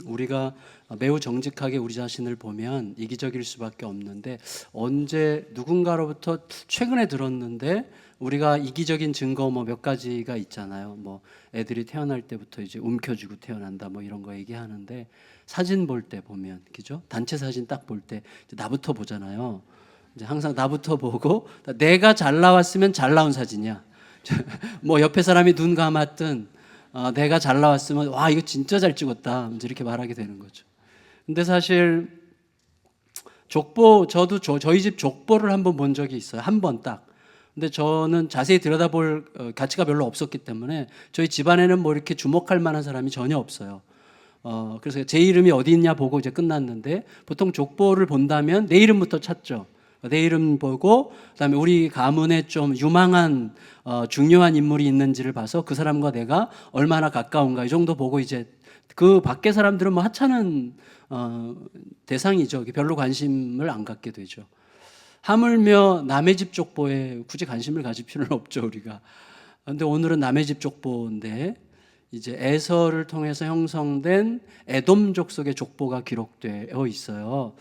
우리가 매우 정직하게 우리 자신을 보면 이기적일 수밖에 없는데, 언제 누군가로부터 최근에 들었는데 우리가 이기적인 증거 몇 가지가 있잖아요. 애들이 태어날 때부터 이제 움켜쥐고 태어난다 이런 거 얘기하는데, 사진 볼 때 보면, 그죠? 단체 사진 딱 볼 때 나부터 보잖아요. 이제 항상 나부터 보고, 내가 잘 나왔으면 잘 나온 사진이야. 옆에 사람이 눈 감았든 내가 잘 나왔으면 와 이거 진짜 잘 찍었다 이렇게 말하게 되는 거죠. 근데 사실 저도 저희 집 족보를 한번 본 적이 있어요. 한 번 딱. 근데 저는 자세히 들여다볼 가치가 별로 없었기 때문에 저희 집안에는 이렇게 주목할 만한 사람이 전혀 없어요. 그래서 제 이름이 어디 있냐 보고 이제 끝났는데, 보통 족보를 본다면 내 이름부터 찾죠. 내 이름 보고, 그다음에 우리 가문에 좀 유망한 중요한 인물이 있는지를 봐서 그 사람과 내가 얼마나 가까운가 이 정도 보고, 이제 그 밖에 사람들은 하찮은 대상이죠. 별로 관심을 안 갖게 되죠. 하물며 남의 집 족보에 굳이 관심을 가질 필요는 없죠, 우리가. 그런데 오늘은 남의 집 족보인데, 이제 에서를 통해서 형성된 에돔 족속의 족보가 기록되어 있어요.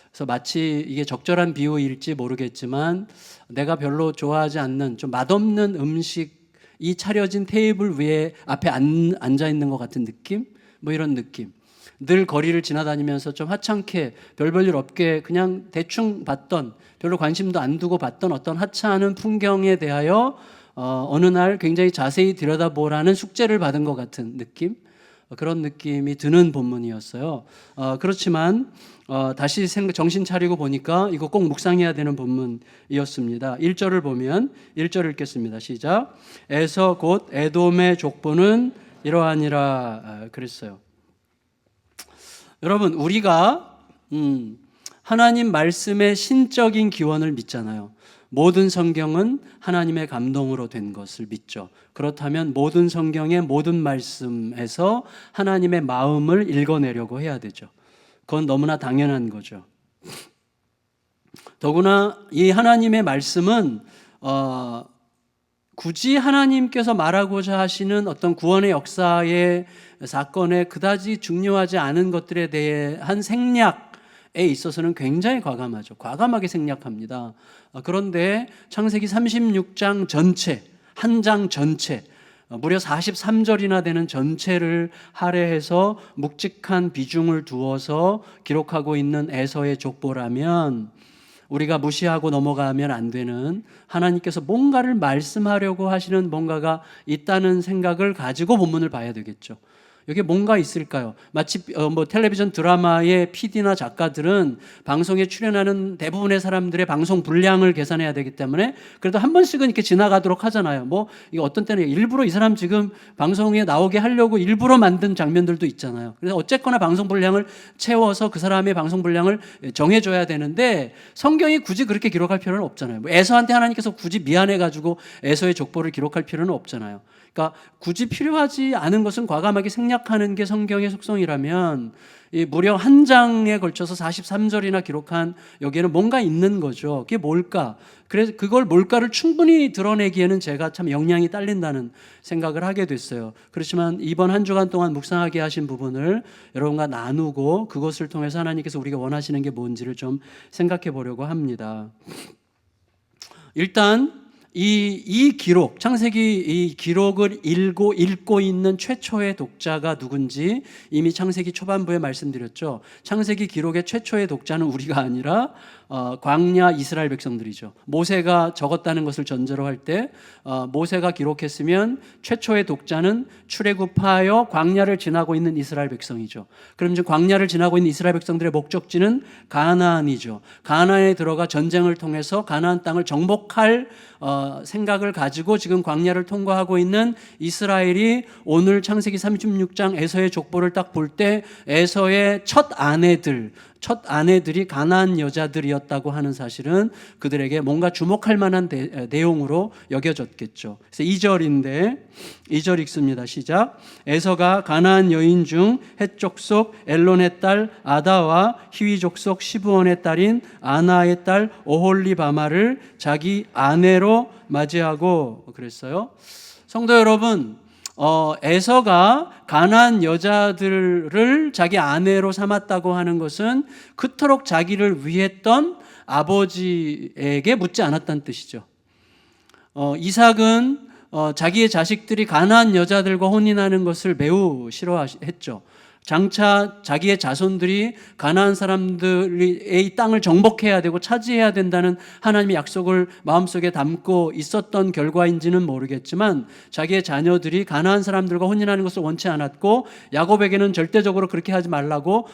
그래서 마치 이게 적절한 비유일지 모르겠지만, 내가 별로 좋아하지 않는 좀 맛없는 음식이 차려진 테이블 위에 앞에 앉아 있는 것 같은 느낌? 이런 느낌. 늘 거리를 지나다니면서 좀 하찮게 별 일 없게 그냥 대충 봤던, 별로 관심도 안 두고 봤던 어떤 하찮은 풍경에 대하여 어느 날 굉장히 자세히 들여다보라는 숙제를 받은 것 같은 느낌? 그런 느낌이 드는 본문이었어요. 그렇지만 다시 정신 차리고 보니까 이거 꼭 묵상해야 되는 본문이었습니다. 1절을 보면, 1절 읽겠습니다. 시작. 에서 곧 에돔의 족보는 이러하니라 그랬어요. 여러분, 우리가 하나님 말씀의 신적인 기원을 믿잖아요. 모든 성경은 하나님의 감동으로 된 것을 믿죠. 그렇다면 모든 성경의 모든 말씀에서 하나님의 마음을 읽어내려고 해야 되죠. 그건 너무나 당연한 거죠. 더구나 이 하나님의 말씀은 굳이 하나님께서 말하고자 하시는 어떤 구원의 역사의 사건에 그다지 중요하지 않은 것들에 대한 생략에 있어서는 굉장히 과감하죠. 과감하게 생략합니다. 그런데 창세기 36장 전체, 한 장 전체, 무려 43절이나 되는 전체를 할애해서 묵직한 비중을 두어서 기록하고 있는 에서의 족보라면, 우리가 무시하고 넘어가면 안 되는, 하나님께서 뭔가를 말씀하려고 하시는 뭔가가 있다는 생각을 가지고 본문을 봐야 되겠죠. 여기에 뭔가 있을까요? 마치 텔레비전 드라마의 PD나 작가들은 방송에 출연하는 대부분의 사람들의 방송 분량을 계산해야 되기 때문에 그래도 한 번씩은 이렇게 지나가도록 하잖아요. 이거 어떤 때는 일부러 이 사람 지금 방송에 나오게 하려고 일부러 만든 장면들도 있잖아요. 그래서 어쨌거나 방송 분량을 채워서 그 사람의 방송 분량을 정해줘야 되는데, 성경이 굳이 그렇게 기록할 필요는 없잖아요. 에서한테 하나님께서 굳이 미안해가지고 에서의 족보를 기록할 필요는 없잖아요. 그러니까 굳이 필요하지 않은 것은 과감하게 생략하는 게 성경의 속성이라면, 무려 한 장에 걸쳐서 43절이나 기록한 여기에는 뭔가 있는 거죠. 그게 뭘까? 그래서 그걸 뭘까를 충분히 드러내기에는 제가 참 역량이 딸린다는 생각을 하게 됐어요. 그렇지만 이번 한 주간 동안 묵상하게 하신 부분을 여러분과 나누고, 그것을 통해서 하나님께서 우리가 원하시는 게 뭔지를 좀 생각해 보려고 합니다. 일단 이 기록, 창세기 이 기록을 읽고 있는 최초의 독자가 누군지 이미 창세기 초반부에 말씀드렸죠. 창세기 기록의 최초의 독자는 우리가 아니라 광야 이스라엘 백성들이죠. 모세가 적었다는 것을 전제로 할 때 모세가 기록했으면 최초의 독자는 출애굽하여 광야를 지나고 있는 이스라엘 백성이죠. 그럼 이제 광야를 지나고 있는 이스라엘 백성들의 목적지는 가나안이죠. 가나안에 들어가 전쟁을 통해서 가나안 땅을 정복할 생각을 가지고 지금 광야를 통과하고 있는 이스라엘이 오늘 창세기 36장 에서의 족보를 딱 볼 때 에서의 첫 아내들이 가나안 여자들이었다고 하는 사실은 그들에게 뭔가 주목할 만한 내용으로 여겨졌겠죠. 그래서 2절인데 2절 읽습니다. 시작. 에서가 가나안 여인 중 헷 족속 엘론의 딸 아다와 히위 족속 시브온의 딸인 아나의 딸 오홀리바마를 자기 아내로 맞이하고 그랬어요. 성도 여러분, 에서가 가나안 여자들을 자기 아내로 삼았다고 하는 것은 그토록 자기를 위했던 아버지에게 묻지 않았다는 뜻이죠. 이삭은 자기의 자식들이 가나안 여자들과 혼인하는 것을 매우 싫어했죠. 장차 자기의 자손들이 가나안 사람들의 땅을 정복해야 되고 차지해야 된다는 하나님의 약속을 마음속에 담고 있었던 결과인지는 모르겠지만 자기의 자녀들이 가나안 사람들과 혼인하는 것을 원치 않았고 야곱에게는 절대적으로 그렇게 하지 말라고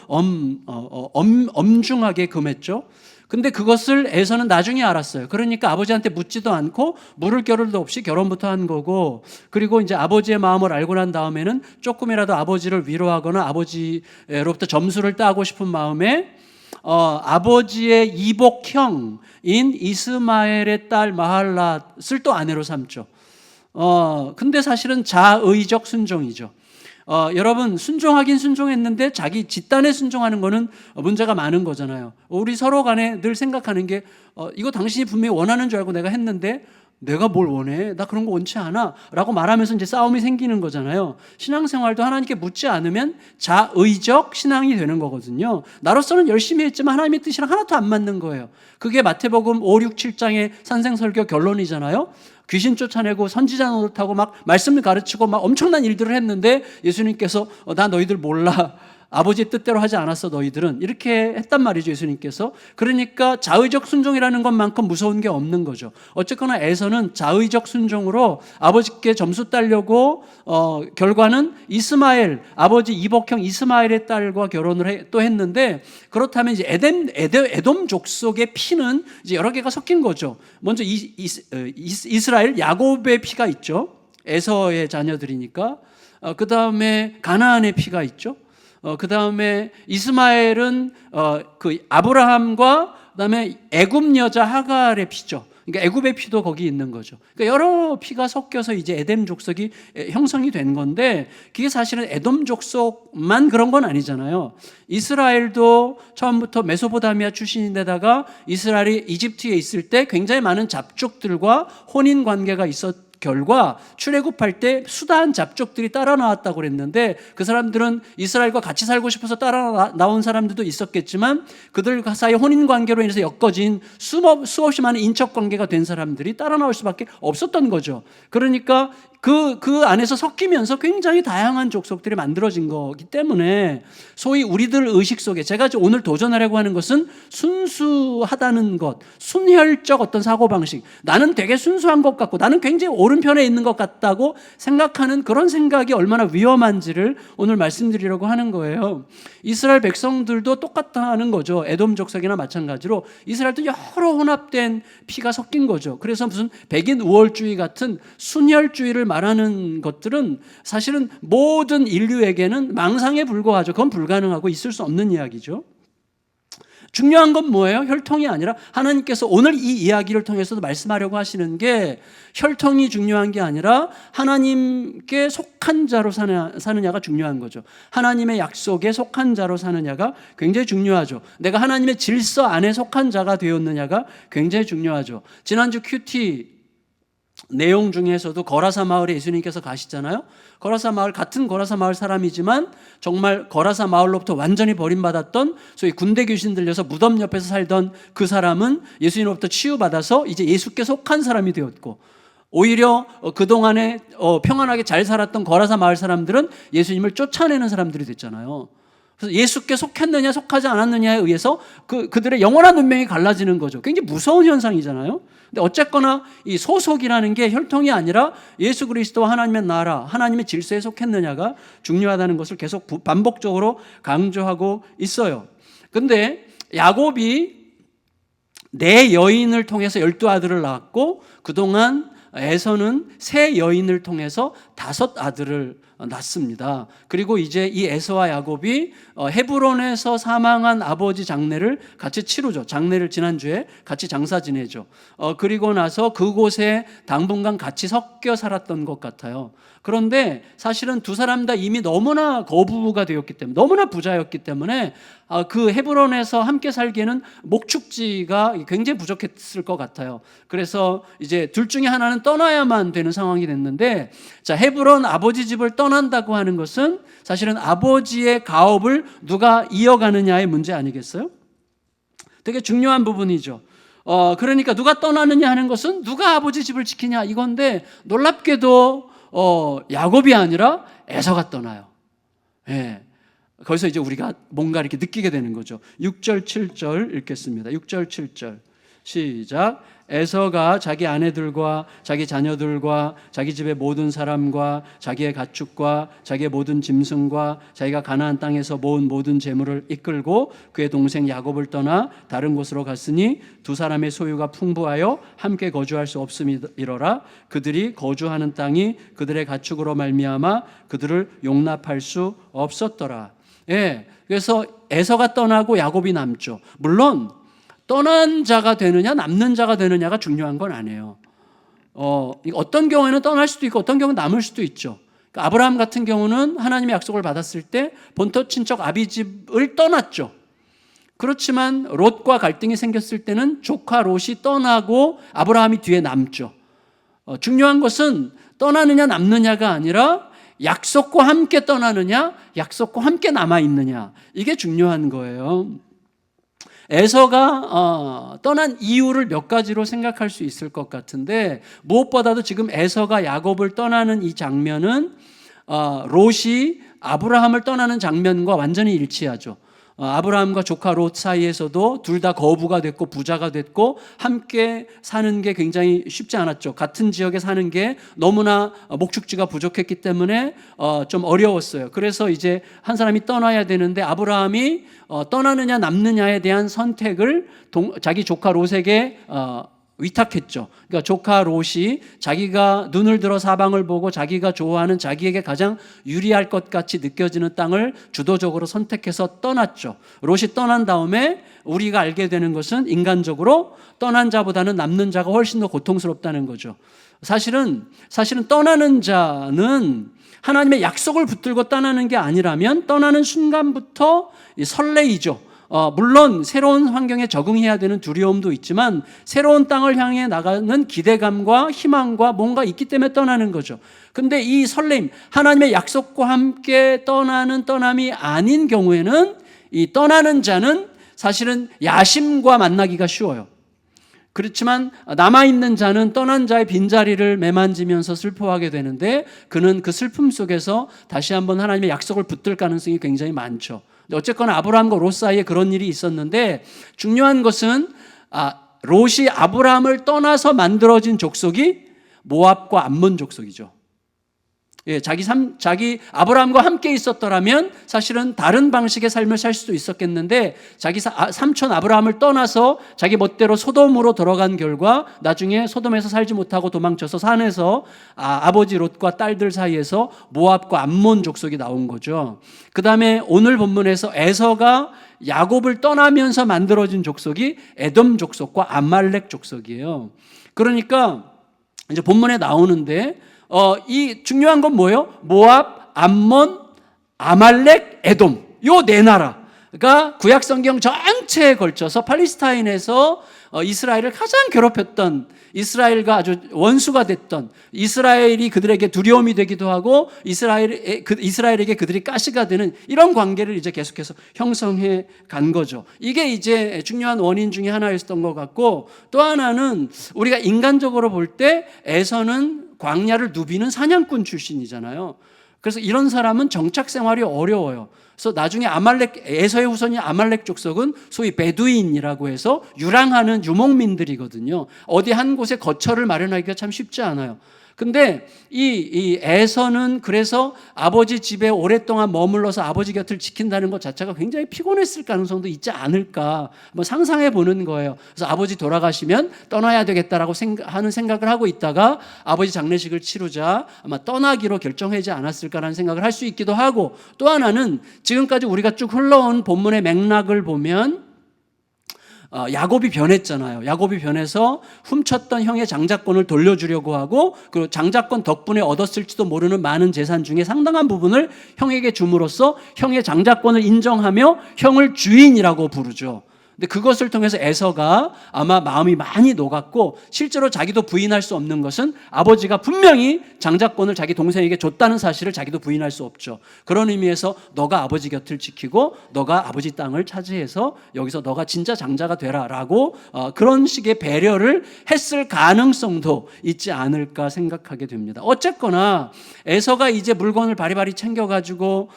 엄중하게 금했죠. 근데 그것을 에서는 나중에 알았어요. 그러니까 아버지한테 묻지도 않고 물을 겨를도 없이 결혼부터 한 거고, 그리고 이제 아버지의 마음을 알고 난 다음에는 조금이라도 아버지를 위로하거나 아버지로부터 점수를 따고 싶은 마음에 아버지의 이복형인 이스마엘의 딸 마할랏을 또 아내로 삼죠. 근데 사실은 자의적 순종이죠. 여러분, 순종하긴 순종했는데 자기 집단에 순종하는 거는 문제가 많은 거잖아요. 우리 서로 간에 늘 생각하는 게 이거 당신이 분명히 원하는 줄 알고 내가 했는데 내가 뭘 원해? 나 그런 거 원치 않아 라고 말하면서 이제 싸움이 생기는 거잖아요. 신앙생활도 하나님께 묻지 않으면 자의적 신앙이 되는 거거든요. 나로서는 열심히 했지만 하나님의 뜻이랑 하나도 안 맞는 거예요. 그게 마태복음 5, 6, 7장의 산생설교 결론이잖아요. 귀신 쫓아내고 선지자 노릇하고 막 말씀을 가르치고 막 엄청난 일들을 했는데 예수님께서 나 너희들 몰라. 아버지의 뜻대로 하지 않았어 너희들은. 이렇게 했단 말이죠, 예수님께서. 그러니까 자의적 순종이라는 것만큼 무서운 게 없는 거죠. 어쨌거나 에서는 자의적 순종으로 아버지께 점수 따려고 결과는 이스마엘, 아버지 이복형 이스마엘의 딸과 결혼을 또 했는데, 그렇다면 이제 에돔 족속의 피는 이제 여러 개가 섞인 거죠. 먼저 이스라엘 야곱의 피가 있죠. 에서의 자녀들이니까. 그 다음에 가나안의 피가 있죠. 그 다음에 이스마엘은 그 아브라함과 그다음에 애굽 여자 하갈의 피죠. 그러니까 애굽의 피도 거기 있는 거죠. 그러니까 여러 피가 섞여서 이제 에돔 족속이 형성이 된 건데, 그게 사실은 에돔 족속만 그런 건 아니잖아요. 이스라엘도 처음부터 메소포타미아 출신인데다가 이스라엘이 이집트에 있을 때 굉장히 많은 잡족들과 혼인 관계가 있었. 결과 출애굽할 때 수다한 잡족들이 따라 나왔다고 그랬는데, 그 사람들은 이스라엘과 같이 살고 싶어서 따라 나온 사람들도 있었겠지만 그들 사이의 혼인 관계로 인해서 엮어진 수없이 많은 인척 관계가 된 사람들이 따라 나올 수밖에 없었던 거죠. 그러니까 그 안에서 섞이면서 굉장히 다양한 족속들이 만들어진 거기 때문에 소위 우리들 의식 속에 제가 오늘 도전하려고 하는 것은 순수하다는 것, 순혈적 어떤 사고방식, 나는 되게 순수한 것 같고 나는 굉장히 오른편에 있는 것 같다고 생각하는 그런 생각이 얼마나 위험한지를 오늘 말씀드리려고 하는 거예요. 이스라엘 백성들도 똑같다는 거죠. 에돔 족속이나 마찬가지로 이스라엘도 여러 혼합된 피가 섞인 거죠. 그래서 무슨 백인 우월주의 같은 순혈주의를 말하는 것들은 사실은 모든 인류에게는 망상에 불과하죠. 그건 불가능하고 있을 수 없는 이야기죠. 중요한 건 뭐예요? 혈통이 아니라 하나님께서 오늘 이 이야기를 통해서도 말씀하려고 하시는 게 혈통이 중요한 게 아니라 하나님께 속한 자로 사느냐가 중요한 거죠. 하나님의 약속에 속한 자로 사느냐가 굉장히 중요하죠. 내가 하나님의 질서 안에 속한 자가 되었느냐가 굉장히 중요하죠. 지난주 큐티 내용 중에서도 거라사 마을에 예수님께서 가시잖아요. 거라사 마을, 같은 거라사 마을 사람이지만 정말 거라사 마을로부터 완전히 버림받았던 소위 군대 귀신 들려서 무덤 옆에서 살던 그 사람은 예수님으로부터 치유받아서 이제 예수께 속한 사람이 되었고, 오히려 그동안에 평안하게 잘 살았던 거라사 마을 사람들은 예수님을 쫓아내는 사람들이 됐잖아요. 그래서 예수께 속했느냐 속하지 않았느냐에 의해서 그들의 영원한 운명이 갈라지는 거죠. 굉장히 무서운 현상이잖아요. 근데 어쨌거나 이 소속이라는 게 혈통이 아니라 예수 그리스도와 하나님의 나라, 하나님의 질서에 속했느냐가 중요하다는 것을 계속 반복적으로 강조하고 있어요. 근데 야곱이 네 여인을 통해서 12아들을 낳았고, 그동안 에서는 세 여인을 통해서 5 아들을 낳습니다. 그리고 이제 이 에서와 야곱이 헤브론에서 사망한 아버지 장례를 같이 치르죠. 장례를 지난주에 같이 장사 지내죠. 그리고 나서 그곳에 당분간 같이 섞여 살았던 것 같아요. 그런데 사실은 두 사람 다 이미 너무나 거부가 되었기 때문에, 너무나 부자였기 때문에 그 헤브론에서 함께 살기에는 목축지가 굉장히 부족했을 것 같아요. 그래서 이제 둘 중에 하나는 떠나야만 되는 상황이 됐는데, 자, 헤브론 아버지 집을 떠난다고 하는 것은 사실은 아버지의 가업을 누가 이어가느냐의 문제 아니겠어요? 되게 중요한 부분이죠. 그러니까 누가 떠나느냐 하는 것은 누가 아버지 집을 지키냐 이건데, 놀랍게도 야곱이 아니라 에서가 떠나요. 예. 거기서 이제 우리가 뭔가 이렇게 느끼게 되는 거죠. 6절 7절 읽겠습니다. 6절 7절 시작. 에서가 자기 아내들과 자기 자녀들과 자기 집의 모든 사람과 자기의 가축과 자기의 모든 짐승과 자기가 가나안 땅에서 모은 모든 재물을 이끌고 그의 동생 야곱을 떠나 다른 곳으로 갔으니 두 사람의 소유가 풍부하여 함께 거주할 수 없음이러라. 그들이 거주하는 땅이 그들의 가축으로 말미암아 그들을 용납할 수 없었더라. 예, 그래서 에서가 떠나고 야곱이 남죠. 물론 떠난 자가 되느냐 남는 자가 되느냐가 중요한 건 아니에요. 어떤 경우에는 떠날 수도 있고 어떤 경우는 남을 수도 있죠. 그러니까 아브라함 같은 경우는 하나님의 약속을 받았을 때 본토 친척 아비집을 떠났죠. 그렇지만 롯과 갈등이 생겼을 때는 조카 롯이 떠나고 아브라함이 뒤에 남죠. 중요한 것은 떠나느냐 남느냐가 아니라 약속과 함께 떠나느냐 약속과 함께 남아있느냐, 이게 중요한 거예요. 에서가 떠난 이유를 몇 가지로 생각할 수 있을 것 같은데, 무엇보다도 지금 에서가 야곱을 떠나는 이 장면은 롯이 아브라함을 떠나는 장면과 완전히 일치하죠. 아브라함과 조카 롯 사이에서도 둘 다 거부가 됐고 부자가 됐고 함께 사는 게 굉장히 쉽지 않았죠. 같은 지역에 사는 게 너무나 목축지가 부족했기 때문에 좀 어려웠어요. 그래서 이제 한 사람이 떠나야 되는데 아브라함이 떠나느냐 남느냐에 대한 선택을 자기 조카 롯에게 위탁했죠. 그러니까 조카 롯이 자기가 눈을 들어 사방을 보고 자기가 좋아하는 자기에게 가장 유리할 것 같이 느껴지는 땅을 주도적으로 선택해서 떠났죠. 롯이 떠난 다음에 우리가 알게 되는 것은 인간적으로 떠난 자보다는 남는 자가 훨씬 더 고통스럽다는 거죠. 사실은 떠나는 자는 하나님의 약속을 붙들고 떠나는 게 아니라면 떠나는 순간부터 설레이죠. 물론 새로운 환경에 적응해야 되는 두려움도 있지만 새로운 땅을 향해 나가는 기대감과 희망과 뭔가 있기 때문에 떠나는 거죠. 근데 이 설렘, 하나님의 약속과 함께 떠나는 떠남이 아닌 경우에는 이 떠나는 자는 사실은 야심과 만나기가 쉬워요. 그렇지만 남아있는 자는 떠난 자의 빈자리를 매만지면서 슬퍼하게 되는데, 그는 그 슬픔 속에서 다시 한번 하나님의 약속을 붙들 가능성이 굉장히 많죠. 어쨌거나 아브라함과 롯 사이에 그런 일이 있었는데, 중요한 것은 롯이 아브라함을 떠나서 만들어진 족속이 모압과 암몬 족속이죠. 예, 자기 아브라함과 함께 있었더라면 사실은 다른 방식의 삶을 살 수도 있었겠는데, 자기 삼촌 아브라함을 떠나서 자기 멋대로 소돔으로 들어간 결과 나중에 소돔에서 살지 못하고 도망쳐서 산에서 아버지 롯과 딸들 사이에서 모압과 암몬 족속이 나온 거죠. 그 다음에 오늘 본문에서 에서가 야곱을 떠나면서 만들어진 족속이 에돔 족속과 아말렉 족속이에요. 그러니까 이제 본문에 나오는데 이 중요한 건 뭐예요? 모압, 암몬, 아말렉, 에돔, 요 네 나라가 구약 성경 전체에 걸쳐서 팔레스타인에서 이스라엘을 가장 괴롭혔던, 이스라엘과 아주 원수가 됐던, 이스라엘이 그들에게 두려움이 되기도 하고 이스라엘에게 그들이 가시가 되는 이런 관계를 이제 계속해서 형성해 간 거죠. 이게 이제 중요한 원인 중에 하나였던 것 같고, 또 하나는 우리가 인간적으로 볼 때 에서는 광야를 누비는 사냥꾼 출신이잖아요. 그래서 이런 사람은 정착 생활이 어려워요. 그래서 나중에 에서의 후손이 아말렉 족속은 소위 베두인이라고 해서 유랑하는 유목민들이거든요. 어디 한 곳에 거처를 마련하기가 참 쉽지 않아요. 근데 이 에서는 그래서 아버지 집에 오랫동안 머물러서 아버지 곁을 지킨다는 것 자체가 굉장히 피곤했을 가능성도 있지 않을까 한번 상상해 보는 거예요. 그래서 아버지 돌아가시면 떠나야 되겠다라고 하는 생각을 하고 있다가 아버지 장례식을 치르자 아마 떠나기로 결정하지 않았을까라는 생각을 할 수 있기도 하고, 또 하나는 지금까지 우리가 쭉 흘러온 본문의 맥락을 보면 야곱이 변했잖아요. 야곱이 변해서 훔쳤던 형의 장자권을 돌려주려고 하고, 그리고 장자권 덕분에 얻었을지도 모르는 많은 재산 중에 상당한 부분을 형에게 줌으로써 형의 장자권을 인정하며 형을 주인이라고 부르죠. 근데 그것을 통해서 에서가 아마 마음이 많이 녹았고, 실제로 자기도 부인할 수 없는 것은 아버지가 분명히 장자권을 자기 동생에게 줬다는 사실을 자기도 부인할 수 없죠. 그런 의미에서 너가 아버지 곁을 지키고 너가 아버지 땅을 차지해서 여기서 너가 진짜 장자가 되라라고 그런 식의 배려를 했을 가능성도 있지 않을까 생각하게 됩니다. 어쨌거나 에서가 이제 물건을 바리바리 챙겨가지고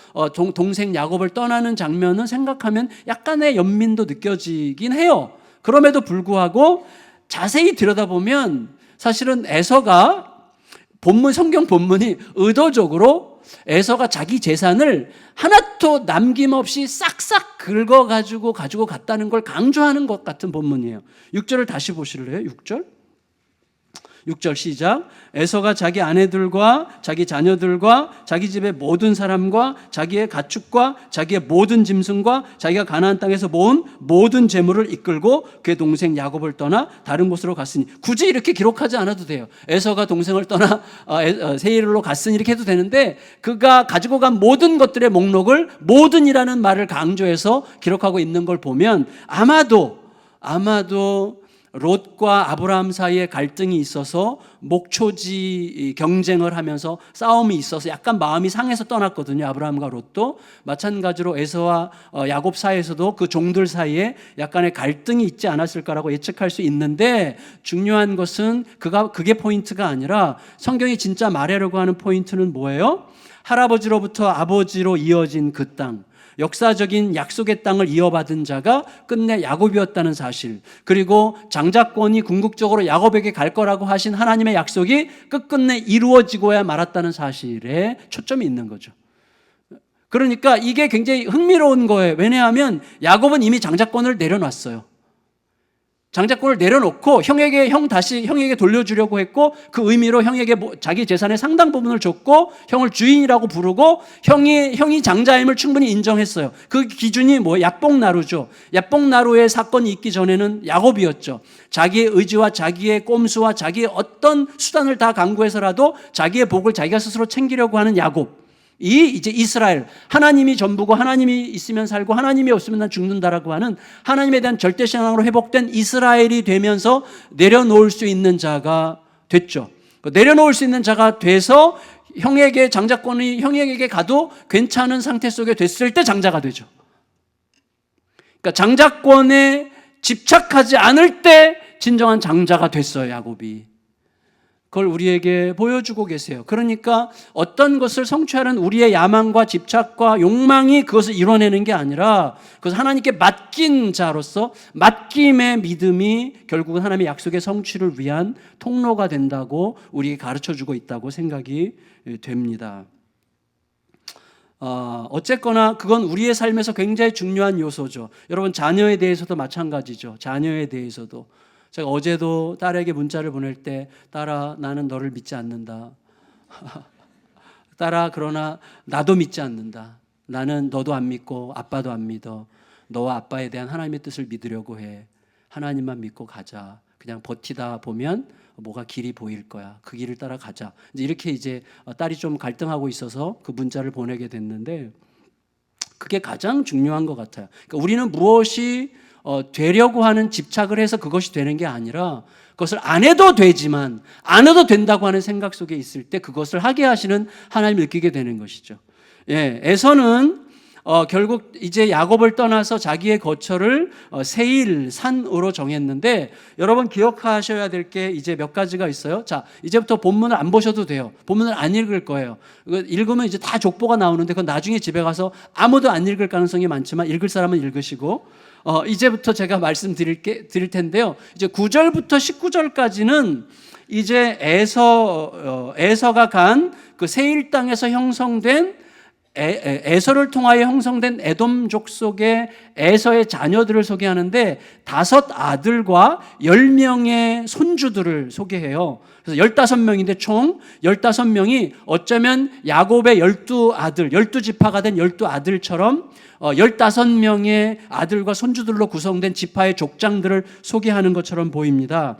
동생 야곱을 떠나는 장면은 생각하면 약간의 연민도 느껴지긴 해요. 그럼에도 불구하고 자세히 들여다보면 사실은 에서가 성경 본문이 의도적으로 에서가 자기 재산을 하나도 남김없이 싹싹 긁어가지고 가지고 갔다는 걸 강조하는 것 같은 본문이에요. 6절을 다시 보실래요? 6절 시작. 에서가 자기 아내들과 자기 자녀들과 자기 집의 모든 사람과 자기의 가축과 자기의 모든 짐승과 자기가 가나안 땅에서 모은 모든 재물을 이끌고 그의 동생 야곱을 떠나 다른 곳으로 갔으니, 굳이 이렇게 기록하지 않아도 돼요. 에서가 동생을 떠나 세일로 갔으니 이렇게 해도 되는데, 그가 가지고 간 모든 것들의 목록을 모든이라는 말을 강조해서 기록하고 있는 걸 보면 아마도 롯과 아브라함 사이에 갈등이 있어서 목초지 경쟁을 하면서 싸움이 있어서 약간 마음이 상해서 떠났거든요. 아브라함과 롯도. 마찬가지로 에서와 야곱 사이에서도 그 종들 사이에 약간의 갈등이 있지 않았을까라고 예측할 수 있는데, 중요한 것은 그게 포인트가 아니라 성경이 진짜 말하려고 하는 포인트는 뭐예요? 할아버지로부터 아버지로 이어진 그 땅, 역사적인 약속의 땅을 이어받은 자가 끝내 야곱이었다는 사실, 그리고 장자권이 궁극적으로 야곱에게 갈 거라고 하신 하나님의 약속이 끝끝내 이루어지고야 말았다는 사실에 초점이 있는 거죠. 그러니까 이게 굉장히 흥미로운 거예요. 왜냐하면 야곱은 이미 장자권을 내려놨어요. 장자권을 내려놓고 다시 형에게 돌려주려고 했고, 그 의미로 형에게 자기 재산의 상당 부분을 줬고 형을 주인이라고 부르고 형이 장자임을 충분히 인정했어요. 그 기준이 야복나루죠. 야복나루의 사건이 있기 전에는 야곱이었죠. 자기의 의지와 자기의 꼼수와 자기의 어떤 수단을 다 강구해서라도 자기의 복을 자기가 스스로 챙기려고 하는 야곱. 이제 이스라엘, 하나님이 전부고 하나님이 있으면 살고 하나님이 없으면 난 죽는다라고 하는 하나님에 대한 절대신앙으로 회복된 이스라엘이 되면서 내려놓을 수 있는 자가 됐죠. 내려놓을 수 있는 자가 돼서 형에게 장자권이 형에게 가도 괜찮은 상태 속에 됐을 때 장자가 되죠. 그러니까 장자권에 집착하지 않을 때 진정한 장자가 됐어요, 야곱이. 그걸 우리에게 보여주고 계세요. 그러니까 어떤 것을 성취하는 우리의 야망과 집착과 욕망이 그것을 이뤄내는 게 아니라, 그것을 하나님께 맡긴 자로서 맡김의 믿음이 결국은 하나님의 약속의 성취를 위한 통로가 된다고 우리에게 가르쳐주고 있다고 생각이 됩니다. 어쨌거나 그건 우리의 삶에서 굉장히 중요한 요소죠. 여러분, 자녀에 대해서도 마찬가지죠. 자녀에 대해서도. 제가 어제도 딸에게 문자를 보낼 때, 딸아, 나는 너를 믿지 않는다. 딸아, 그러나 나도 믿지 않는다. 나는 너도 안 믿고 아빠도 안 믿어. 너와 아빠에 대한 하나님의 뜻을 믿으려고 해. 하나님만 믿고 가자. 그냥 버티다 보면 뭐가 길이 보일 거야. 그 길을 따라가자. 이렇게 딸이 좀 갈등하고 있어서 그 문자를 보내게 됐는데, 그게 가장 중요한 것 같아요. 그러니까 우리는 무엇이 되려고 하는 집착을 해서 그것이 되는 게 아니라, 그것을 안 해도 되지만 안 해도 된다고 하는 생각 속에 있을 때 그것을 하게 하시는 하나님을 느끼게 되는 것이죠. 에서는 결국 이제 야곱을 떠나서 자기의 거처를 세일 산으로 정했는데, 여러분 기억하셔야 될 게 이제 몇 가지가 있어요. 자, 이제부터 본문을 안 보셔도 돼요. 본문을 안 읽을 거예요. 읽으면 이제 다 족보가 나오는데 그건 나중에 집에 가서 아무도 안 읽을 가능성이 많지만 읽을 사람은 읽으시고, 이제부터 제가 말씀드릴 텐데요. 이제 9절부터 19절까지는 이제 에서가 간 그 세일 땅에서 형성된 에서를 통하여 형성된 에돔 족속의 에서의 자녀들을 소개하는데 5 아들과 10명의 손주들을 소개해요. 그래서 15명인데 총 15명이 어쩌면 야곱의 12아들, 12지파가 된 12아들처럼 15명의 아들과 손주들로 구성된 지파의 족장들을 소개하는 것처럼 보입니다.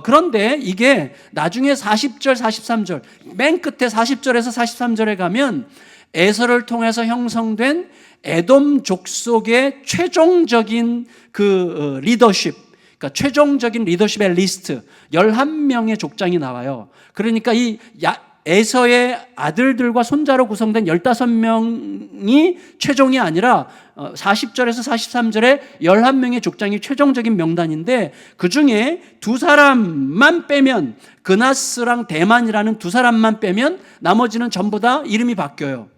그런데 이게 나중에 40절, 43절, 맨 끝에 40절에서 43절에 가면 에서를 통해서 형성된 에돔 족속의 최종적인 그 리더십, 그러니까 최종적인 리더십의 리스트 11명의 족장이 나와요. 그러니까 이 에서의 아들들과 손자로 구성된 15명이 최종이 아니라 40절에서 43절에 11명의 족장이 최종적인 명단인데, 그 중에 2사람만 빼면, 그나스랑 대만이라는 2사람만 빼면 나머지는 전부 다 이름이 바뀌어요.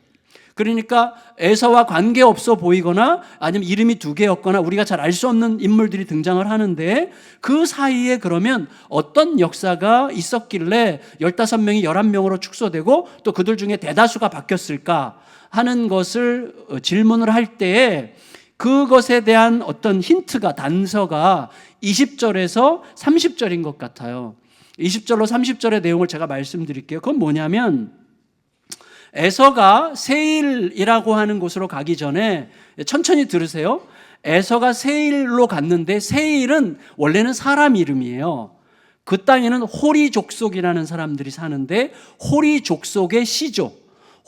그러니까 에서와 관계없어 보이거나 아니면 이름이 2개였거나 우리가 잘 알 수 없는 인물들이 등장을 하는데, 그 사이에 그러면 어떤 역사가 있었길래 15명이 11명으로 축소되고 또 그들 중에 대다수가 바뀌었을까 하는 것을 질문을 할 때에 그것에 대한 어떤 힌트가, 단서가 20절에서 30절인 것 같아요. 20절로 30절의 내용을 제가 말씀드릴게요. 그건 뭐냐면, 에서가 세일이라고 하는 곳으로 가기 전에, 천천히 들으세요. 에서가 세일로 갔는데, 세일은 원래는 사람 이름이에요. 그 땅에는 호리 족속이라는 사람들이 사는데, 호리 족속의 시조,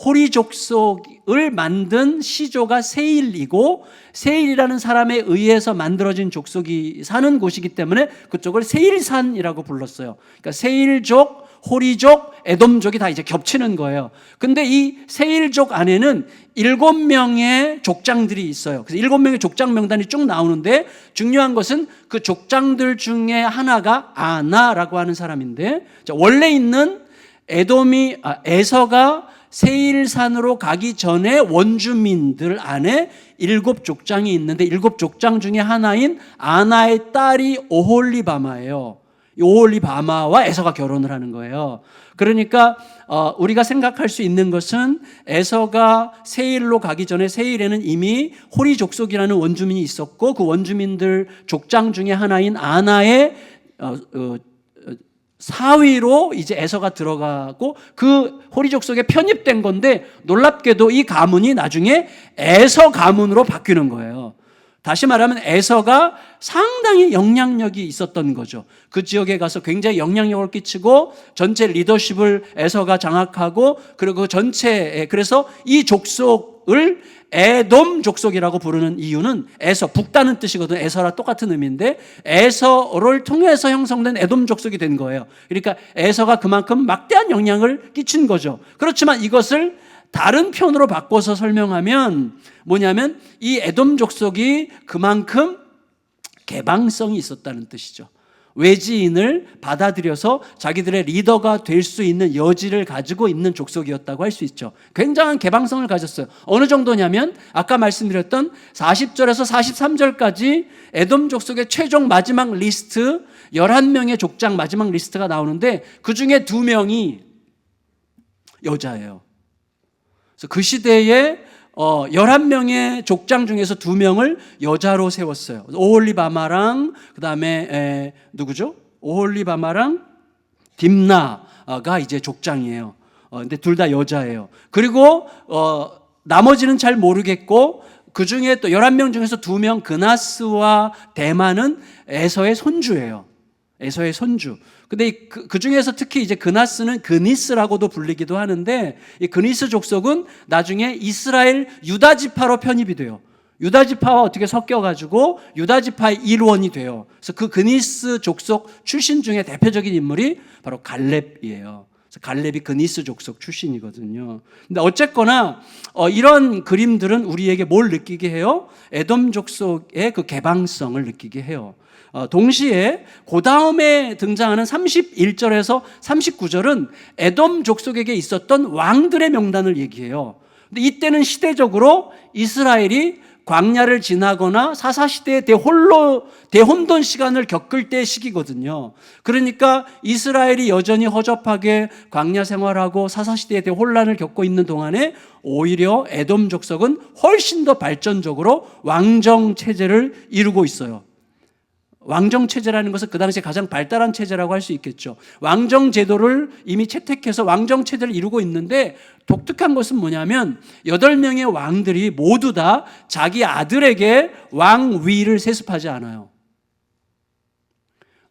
호리 족속을 만든 시조가 세일이고, 세일이라는 사람에 의해서 만들어진 족속이 사는 곳이기 때문에 그쪽을 세일산이라고 불렀어요. 그러니까 세일족, 호리족, 에돔족이 다 이제 겹치는 거예요. 근데 이 세일족 안에는 7명의 족장들이 있어요. 그래서 7명의 족장 명단이 쭉 나오는데, 중요한 것은 그 족장들 중에 하나가 아나라고 하는 사람인데, 원래 있는 에서가 세일산으로 가기 전에 원주민들 안에 7족장이 있는데, 7족장 중에 하나인 아나의 딸이 오홀리바마예요. 오홀리바마와 에서가 결혼을 하는 거예요. 그러니까 우리가 생각할 수 있는 것은, 에서가 세일로 가기 전에 세일에는 이미 호리 족속이라는 원주민이 있었고, 그 원주민들 족장 중에 하나인 아나의 사위로 이제 에서가 들어가고 그 호리 족속에 편입된 건데, 놀랍게도 이 가문이 나중에 에서 가문으로 바뀌는 거예요. 다시 말하면 에서가 상당히 영향력이 있었던 거죠. 그 지역에 가서 굉장히 영향력을 끼치고 전체 리더십을 에서가 장악하고, 그리고 그래서 이 족속을 에돔 족속이라고 부르는 이유는, 에서, 북다는 뜻이거든요. 에서랑 똑같은 의미인데, 에서를 통해서 형성된 에돔 족속이 된 거예요. 그러니까 에서가 그만큼 막대한 영향을 끼친 거죠. 그렇지만 이것을 다른 편으로 바꿔서 설명하면 뭐냐면, 이 에돔 족속이 그만큼 개방성이 있었다는 뜻이죠. 외지인을 받아들여서 자기들의 리더가 될 수 있는 여지를 가지고 있는 족속이었다고 할 수 있죠. 굉장한 개방성을 가졌어요. 어느 정도냐면, 아까 말씀드렸던 40절에서 43절까지 에돔 족속의 최종 마지막 리스트 11명의 족장 마지막 리스트가 나오는데, 그 중에 2명이 여자예요. 그래서 그 시대에 11명의 족장 중에서 2명을 여자로 세웠어요. 오홀리바마랑 그 다음에 누구죠? 오홀리바마랑 딥나가 이제 족장이에요. 근데 둘 다 여자예요. 그리고 나머지는 잘 모르겠고, 그 중에 또 11명 중에서 2명, 그나스와 대만은 에서의 손주예요. 에서의 손주. 근데 그 중에서 특히 이제 그나스는 그니스라고도 불리기도 하는데, 이 그니스 족속은 나중에 이스라엘 유다 지파로 편입이 돼요. 유다 지파와 어떻게 섞여가지고 유다 지파의 일원이 돼요. 그래서 그 그니스 족속 출신 중에 대표적인 인물이 바로 갈렙이에요. 갈렙이 그니스 족속 출신이거든요. 근데 어쨌거나 이런 그림들은 우리에게 뭘 느끼게 해요? 에돔 족속의 그 개방성을 느끼게 해요. 동시에 그 다음에 등장하는 31절에서 39절은 에돔 족속에게 있었던 왕들의 명단을 얘기해요. 근데 이때는 시대적으로 이스라엘이 광야를 지나거나 사사시대의 대혼돈 시간을 겪을 때 시기거든요. 그러니까 이스라엘이 여전히 허접하게 광야 생활하고 사사시대의 대혼란을 겪고 있는 동안에 오히려 에돔 족속은 훨씬 더 발전적으로 왕정 체제를 이루고 있어요. 왕정 체제라는 것은 그 당시에 가장 발달한 체제라고 할 수 있겠죠. 왕정 제도를 이미 채택해서 왕정 체제를 이루고 있는데 독특한 것은 뭐냐면 8명의 왕들이 모두 다 자기 아들에게 왕위를 세습하지 않아요.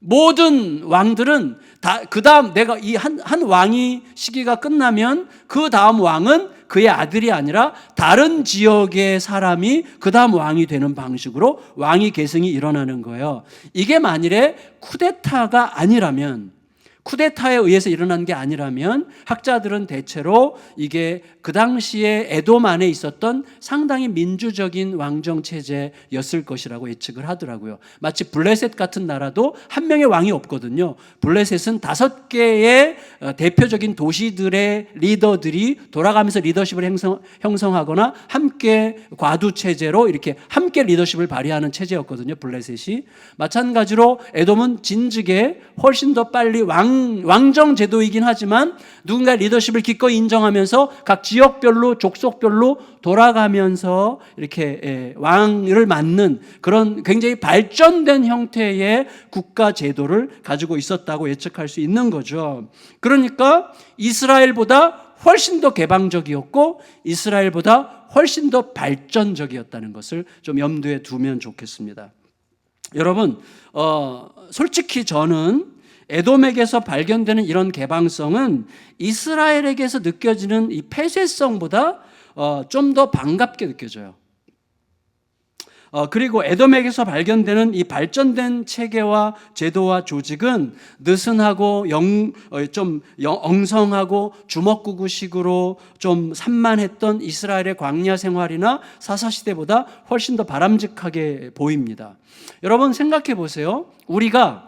모든 왕들은 다 그 다음 내가 이 한 왕이 시기가 끝나면 그 다음 왕은 그의 아들이 아니라 다른 지역의 사람이 그 다음 왕이 되는 방식으로 왕위 계승이 일어나는 거예요. 이게 만일에 쿠데타가 아니라면, 쿠데타에 의해서 일어난 게 아니라면 학자들은 대체로 이게 그 당시에 에돔 안에 있었던 상당히 민주적인 왕정 체제였을 것이라고 예측을 하더라고요. 마치 블레셋 같은 나라도 한 명의 왕이 없거든요. 블레셋은 5개의 대표적인 도시들의 리더들이 돌아가면서 리더십을 형성하거나 함께 과두 체제로 이렇게 함께 리더십을 발휘하는 체제였거든요. 블레셋이. 마찬가지로 에돔은 진즉에 훨씬 더 빨리 왕정 제도이긴 하지만 누군가 리더십을 기꺼이 인정하면서 각 지역별로 족속별로 돌아가면서 이렇게 왕을 맡는 그런 굉장히 발전된 형태의 국가 제도를 가지고 있었다고 예측할 수 있는 거죠. 그러니까 이스라엘보다 훨씬 더 개방적이었고 이스라엘보다 훨씬 더 발전적이었다는 것을 좀 염두에 두면 좋겠습니다. 여러분, 솔직히 저는 에돔에게서 발견되는 이런 개방성은 이스라엘에게서 느껴지는 이 폐쇄성보다 좀 더 반갑게 느껴져요. 그리고 에돔에게서 발견되는 이 발전된 체계와 제도와 조직은 느슨하고 좀 엉성하고 주먹구구식으로 좀 산만했던 이스라엘의 광야 생활이나 사사시대보다 훨씬 더 바람직하게 보입니다. 여러분 생각해 보세요. 우리가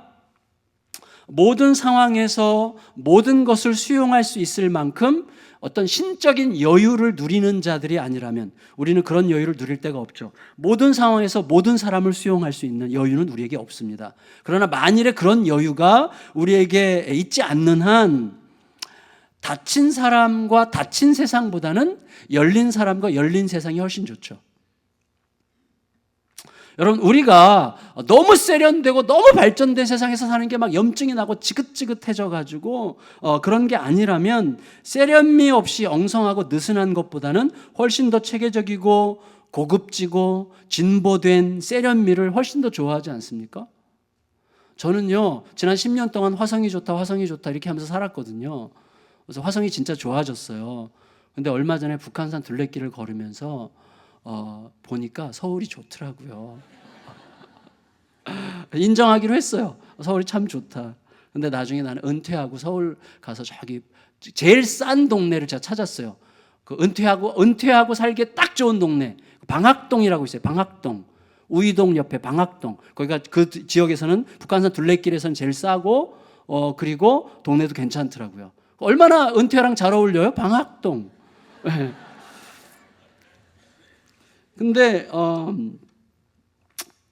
모든 상황에서 모든 것을 수용할 수 있을 만큼 어떤 신적인 여유를 누리는 자들이 아니라면 우리는 그런 여유를 누릴 데가 없죠. 모든 상황에서 모든 사람을 수용할 수 있는 여유는 우리에게 없습니다. 그러나 만일에 그런 여유가 우리에게 있지 않는 한 닫힌 사람과 닫힌 세상보다는 열린 사람과 열린 세상이 훨씬 좋죠. 여러분, 우리가 너무 세련되고 너무 발전된 세상에서 사는 게 막 염증이 나고 지긋지긋해져 가지고 그런 게 아니라면 세련미 없이 엉성하고 느슨한 것보다는 훨씬 더 체계적이고 고급지고 진보된 세련미를 훨씬 더 좋아하지 않습니까? 저는요, 지난 10년 동안 화성이 좋다 이렇게 하면서 살았거든요. 그래서 화성이 진짜 좋아졌어요. 근데 얼마 전에 북한산 둘레길을 걸으면서 보니까 서울이 좋더라고요. 인정하기로 했어요. 서울이 참 좋다. 근데 나중에 나는 은퇴하고 서울 가서 저기 제일 싼 동네를 제가 찾았어요. 그 은퇴하고 살기에 딱 좋은 동네. 방학동이라고 있어요. 방학동. 우이동 옆에 방학동. 거기가 그 지역에서는 북한산 둘레길에서는 제일 싸고 그리고 동네도 괜찮더라고요. 얼마나 은퇴랑 잘 어울려요? 방학동. 근데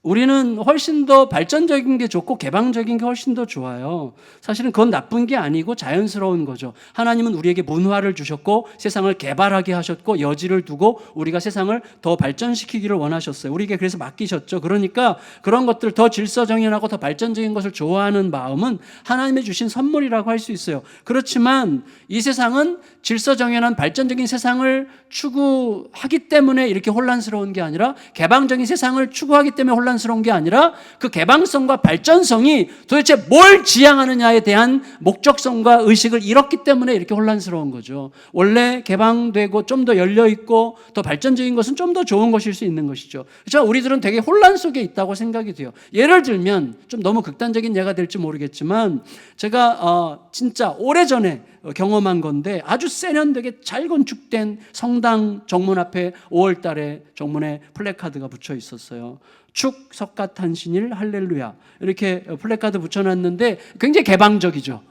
우리는 훨씬 더 발전적인 게 좋고 개방적인 게 훨씬 더 좋아요. 사실은 그건 나쁜 게 아니고 자연스러운 거죠. 하나님은 우리에게 문화를 주셨고 세상을 개발하게 하셨고 여지를 두고 우리가 세상을 더 발전시키기를 원하셨어요. 우리에게 그래서 맡기셨죠. 그러니까 그런 것들 더 질서정연하고 더 발전적인 것을 좋아하는 마음은 하나님이 주신 선물이라고 할 수 있어요. 그렇지만 이 세상은 질서정연한 발전적인 세상을 추구하기 때문에 이렇게 혼란스러운 게 아니라 개방적인 세상을 추구하기 때문에 혼란스러운 게 아니라 그 개방성과 발전성이 도대체 뭘 지향하느냐에 대한 목적성과 의식을 잃었기 때문에 이렇게 혼란스러운 거죠. 원래 개방되고 좀 더 열려있고 더 발전적인 것은 좀 더 좋은 것일 수 있는 것이죠. 그렇죠? 우리들은 되게 혼란 속에 있다고 생각이 돼요. 예를 들면 좀 너무 극단적인 예가 될지 모르겠지만 제가 진짜 오래전에 경험한 건데 아주 세련되게 잘 건축된 성당 정문 앞에 5월 달에 정문에 플래카드가 붙여 있었어요. 축 석가탄신일 할렐루야 이렇게 플래카드 붙여놨는데 굉장히 개방적이죠.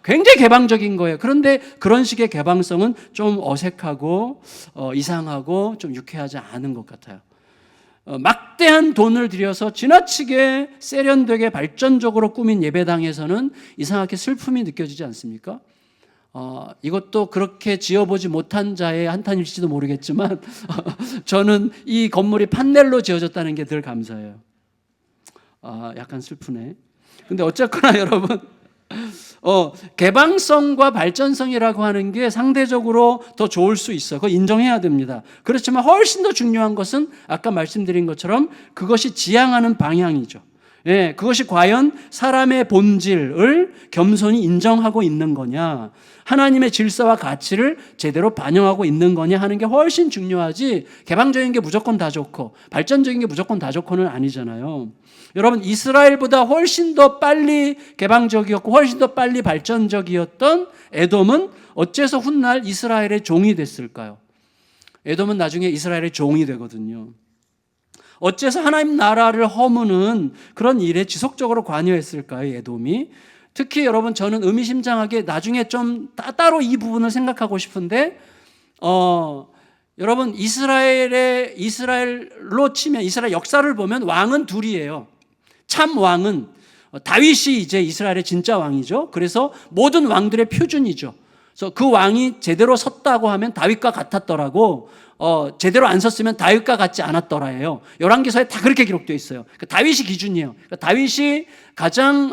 굉장히 개방적인 거예요. 그런데 그런 식의 개방성은 좀 어색하고 이상하고 좀 유쾌하지 않은 것 같아요. 막대한 돈을 들여서 지나치게 세련되게 발전적으로 꾸민 예배당에서는 이상하게 슬픔이 느껴지지 않습니까? 이것도 그렇게 지어보지 못한 자의 한탄일지도 모르겠지만 저는 이 건물이 판넬로 지어졌다는 게 늘 감사해요. 약간 슬프네. 근데 어쨌거나 여러분 개방성과 발전성이라고 하는 게 상대적으로 더 좋을 수 있어요. 그거 인정해야 됩니다. 그렇지만 훨씬 더 중요한 것은 아까 말씀드린 것처럼 그것이 지향하는 방향이죠. 예, 그것이 과연 사람의 본질을 겸손히 인정하고 있는 거냐, 하나님의 질서와 가치를 제대로 반영하고 있는 거냐 하는 게 훨씬 중요하지, 개방적인 게 무조건 다 좋고 발전적인 게 무조건 다 좋고는 아니잖아요. 여러분, 이스라엘보다 훨씬 더 빨리 개방적이었고 훨씬 더 빨리 발전적이었던 에돔은 어째서 훗날 이스라엘의 종이 됐을까요? 에돔은 나중에 이스라엘의 종이 되거든요. 어째서 하나님 나라를 허무는 그런 일에 지속적으로 관여했을까요, 에돔이? 특히 여러분, 저는 의미심장하게 나중에 좀 따로 이 부분을 생각하고 싶은데, 여러분, 이스라엘로 치면 이스라엘 역사를 보면 왕은 둘이에요. 참 왕은 다윗이 이제 이스라엘의 진짜 왕이죠. 그래서 모든 왕들의 표준이죠. 그래서 그 왕이 제대로 섰다고 하면 다윗과 같았더라고, 제대로 안 섰으면 다윗과 같지 않았더라예요. 열왕기서에 다 그렇게 기록되어 있어요. 그러니까 다윗이 기준이에요. 그러니까 다윗이 가장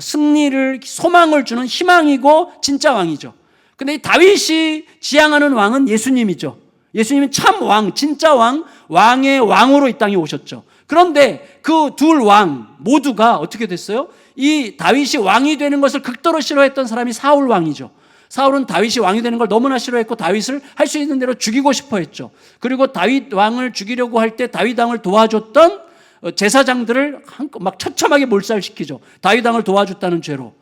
승리를, 소망을 주는 희망이고 진짜 왕이죠. 근데 이 다윗이 지향하는 왕은 예수님이죠. 예수님은 참 왕, 진짜 왕, 왕의 왕으로 이 땅에 오셨죠. 그런데 그 둘 왕 모두가 어떻게 됐어요? 이 다윗이 왕이 되는 것을 극도로 싫어했던 사람이 사울 왕이죠. 사울은 다윗이 왕이 되는 걸 너무나 싫어했고 다윗을 할 수 있는 대로 죽이고 싶어 했죠. 그리고 다윗 왕을 죽이려고 할 때 다윗 왕을 도와줬던 제사장들을 막 처참하게 몰살시키죠. 다윗 왕을 도와줬다는 죄로.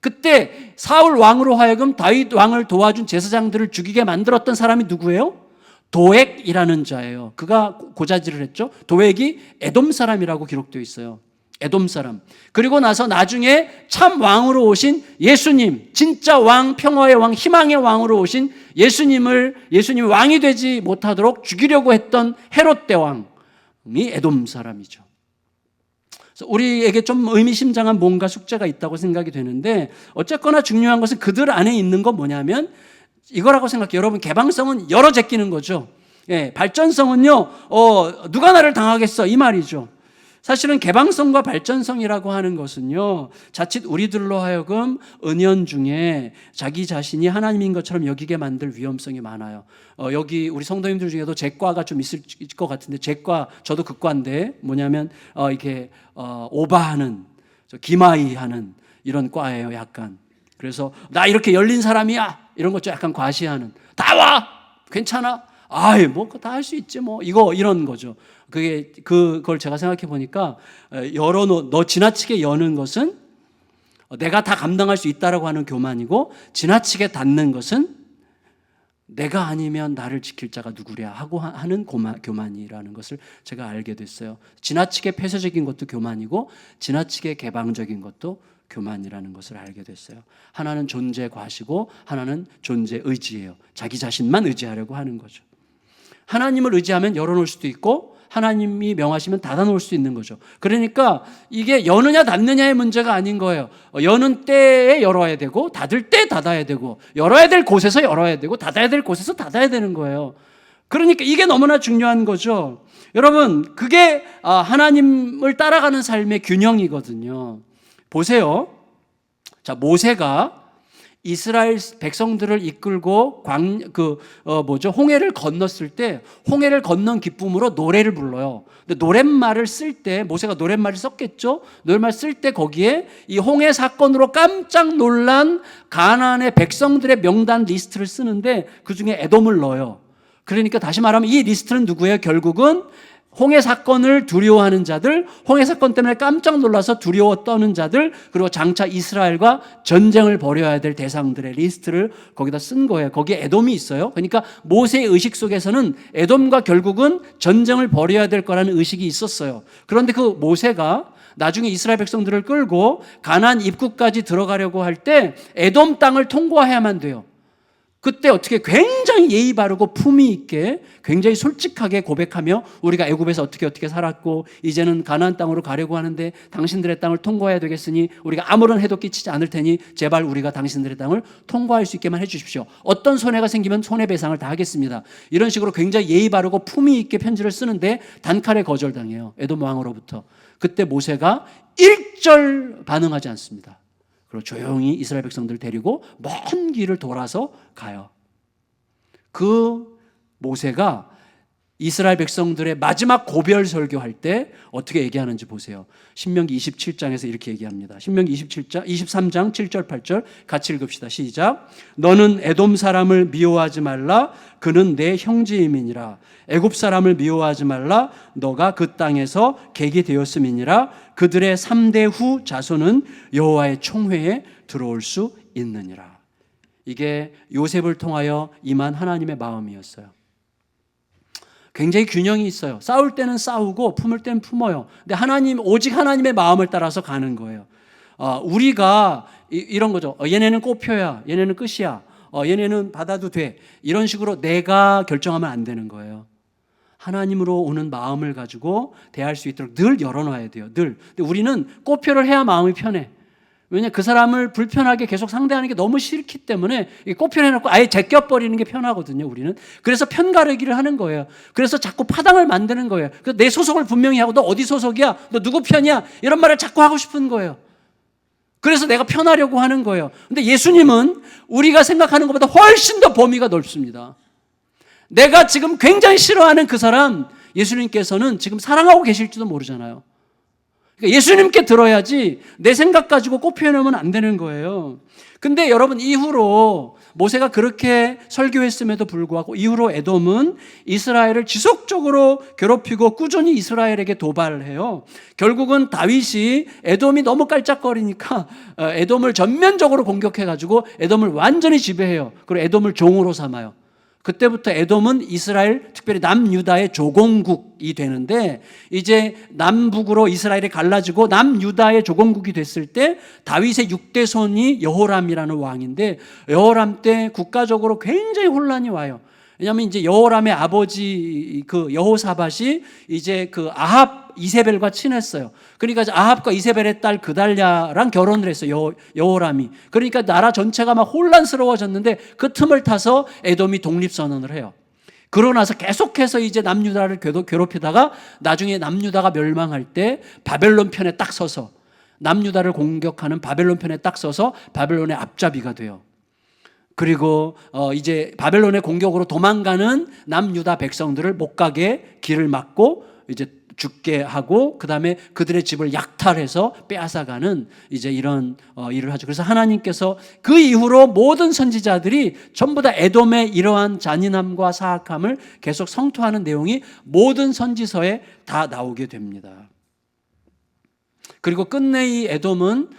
그때 사울 왕으로 하여금 다윗 왕을 도와준 제사장들을 죽이게 만들었던 사람이 누구예요? 도액이라는 자예요. 그가 고자질을 했죠. 도액이 에돔 사람이라고 기록되어 있어요. 에돔 사람. 그리고 나서 나중에 참 왕으로 오신 예수님, 진짜 왕, 평화의 왕, 희망의 왕으로 오신 예수님이 왕이 되지 못하도록 죽이려고 했던 헤롯 대왕이 에돔 사람이죠. 그래서 우리에게 좀 의미심장한 뭔가 숙제가 있다고 생각이 되는데, 어쨌거나 중요한 것은 그들 안에 있는 건 뭐냐면 이거라고 생각해요. 여러분, 개방성은 열어 제끼는 거죠. 예, 발전성은요, 누가 나를 당하겠어, 이 말이죠. 사실은 개방성과 발전성이라고 하는 것은요, 자칫 우리들로 하여금 은연중에 자기 자신이 하나님인 것처럼 여기게 만들 위험성이 많아요. 여기 우리 성도님들 중에도 제과가 좀 있을 것 같은데, 제과, 저도 그과인데 뭐냐면 이렇게 오바하는, 기마이하는 이런 과예요, 약간. 그래서 나 이렇게 열린 사람이야, 이런 것 좀 약간 과시하는, 다 와, 괜찮아, 아이 뭐 다 할 수 있지 뭐, 이런 거죠. 그걸 제가 생각해 보니까 너 지나치게 여는 것은 내가 다 감당할 수 있다라고 하는 교만이고, 지나치게 닫는 것은 내가 아니면 나를 지킬 자가 누구랴 하고 하는 교만이라는 것을 제가 알게 됐어요. 지나치게 폐쇄적인 것도 교만이고 지나치게 개방적인 것도 교만이라는 것을 알게 됐어요. 하나는 존재 과시고 하나는 존재 의지예요. 자기 자신만 의지하려고 하는 거죠. 하나님을 의지하면 열어놓을 수도 있고 하나님이 명하시면 닫아놓을 수 있는 거죠. 그러니까 이게 여느냐 닫느냐의 문제가 아닌 거예요. 여는 때에 열어야 되고 닫을 때 닫아야 되고, 열어야 될 곳에서 열어야 되고 닫아야 될 곳에서 닫아야 되는 거예요. 그러니까 이게 너무나 중요한 거죠. 여러분, 그게 하나님을 따라가는 삶의 균형이거든요. 보세요. 자, 모세가 이스라엘 백성들을 이끌고 홍해를 건넜을 때 홍해를 건넌 기쁨으로 노래를 불러요. 근데 노랫말을 쓸 때, 모세가 노랫말을 썼겠죠. 노랫말 쓸 때 거기에 이 홍해 사건으로 깜짝 놀란 가나안의 백성들의 명단 리스트를 쓰는데 그 중에 에돔을 넣어요. 그러니까 다시 말하면 이 리스트는 누구예요? 결국은 홍해 사건을 두려워하는 자들, 홍해 사건 때문에 깜짝 놀라서 두려워 떠는 자들, 그리고 장차 이스라엘과 전쟁을 벌여야 될 대상들의 리스트를 거기다 쓴 거예요. 거기에 에돔이 있어요. 그러니까 모세의 의식 속에서는 에돔과 결국은 전쟁을 벌여야 될 거라는 의식이 있었어요. 그런데 그 모세가 나중에 이스라엘 백성들을 끌고 가나안 입구까지 들어가려고 할 때 에돔 땅을 통과해야만 돼요. 그때 어떻게 굉장히 예의 바르고 품위 있게 굉장히 솔직하게 고백하며 우리가 애굽에서 어떻게 살았고 이제는 가나안 땅으로 가려고 하는데 당신들의 땅을 통과해야 되겠으니 우리가 아무런 해도 끼치지 않을 테니 제발 우리가 당신들의 땅을 통과할 수 있게만 해주십시오. 어떤 손해가 생기면 손해배상을 다 하겠습니다. 이런 식으로 굉장히 예의 바르고 품위 있게 편지를 쓰는데 단칼에 거절당해요. 에돔 왕으로부터. 그때 모세가 일절 반응하지 않습니다. 그리고 조용히 이스라엘 백성들을 데리고 먼 길을 돌아서 가요. 그 모세가 이스라엘 백성들의 마지막 고별 설교할 때 어떻게 얘기하는지 보세요. 신명기 27장에서 이렇게 얘기합니다. 신명기 23장 7절 8절 같이 읽읍시다. 시작. 너는 에돔 사람을 미워하지 말라. 그는 내 형제임이니라. 애굽 사람을 미워하지 말라. 너가 그 땅에서 객이 되었음이니라. 그들의 3대 후 자손은 여호와의 총회에 들어올 수 있느니라. 이게 요셉을 통하여 임한 하나님의 마음이었어요. 굉장히 균형이 있어요. 싸울 때는 싸우고 품을 때는 품어요. 근데 오직 하나님의 마음을 따라서 가는 거예요. 우리가 이런 거죠. 얘네는 꽃표야. 얘네는 끝이야. 얘네는 받아도 돼. 이런 식으로 내가 결정하면 안 되는 거예요. 하나님으로 오는 마음을 가지고 대할 수 있도록 늘 열어놔야 돼요. 늘. 근데 우리는 꽃표를 해야 마음이 편해. 왜냐, 그 사람을 불편하게 계속 상대하는 게 너무 싫기 때문에 꽃표를 해놓고 아예 제껴버리는 게 편하거든요, 우리는. 그래서 편가르기를 하는 거예요. 그래서 자꾸 파당을 만드는 거예요. 그래서 내 소속을 분명히 하고 너 어디 소속이야? 너 누구 편이야? 이런 말을 자꾸 하고 싶은 거예요. 그래서 내가 편하려고 하는 거예요. 근데 예수님은 우리가 생각하는 것보다 훨씬 더 범위가 넓습니다. 내가 지금 굉장히 싫어하는 그 사람, 예수님께서는 지금 사랑하고 계실지도 모르잖아요. 그러니까 예수님께 들어야지 내 생각 가지고 꼭 표현하면 안 되는 거예요. 근데 여러분, 이후로 모세가 그렇게 설교했음에도 불구하고 이후로 에돔은 이스라엘을 지속적으로 괴롭히고 꾸준히 이스라엘에게 도발을 해요. 결국은 다윗이 에돔이 너무 깔짝거리니까 에돔을 전면적으로 공격해가지고 에돔을 완전히 지배해요. 그리고 에돔을 종으로 삼아요. 그때부터 에돔은 이스라엘, 특별히 남유다의 조공국이 되는데, 이제 남북으로 이스라엘이 갈라지고 남유다의 조공국이 됐을 때 다윗의 6대 손이 여호람이라는 왕인데, 여호람 때 국가적으로 굉장히 혼란이 와요. 왜냐하면 이제 여호람의 아버지 그 여호사밧이 이제 그 아합 이세벨과 친했어요. 그러니까 아합과 이세벨의 딸 그달랴랑 결혼을 했어요. 여호람이. 그러니까 나라 전체가 막 혼란스러워졌는데 그 틈을 타서 에돔이 독립선언을 해요. 그러고 나서 계속해서 이제 남유다를 괴롭히다가 나중에 남유다가 멸망할 때 바벨론 편에 딱 서서, 남유다를 공격하는 바벨론 편에 딱 서서 바벨론의 앞잡이가 돼요. 그리고 이제 바벨론의 공격으로 도망가는 남유다 백성들을 못 가게 길을 막고 이제 죽게 하고, 그 다음에 그들의 집을 약탈해서 빼앗아가는 이제 이런 일을 하죠. 그래서 하나님께서 그 이후로 모든 선지자들이 전부 다 에돔의 이러한 잔인함과 사악함을 계속 성토하는 내용이 모든 선지서에 다 나오게 됩니다. 그리고 끝내 이 에돔은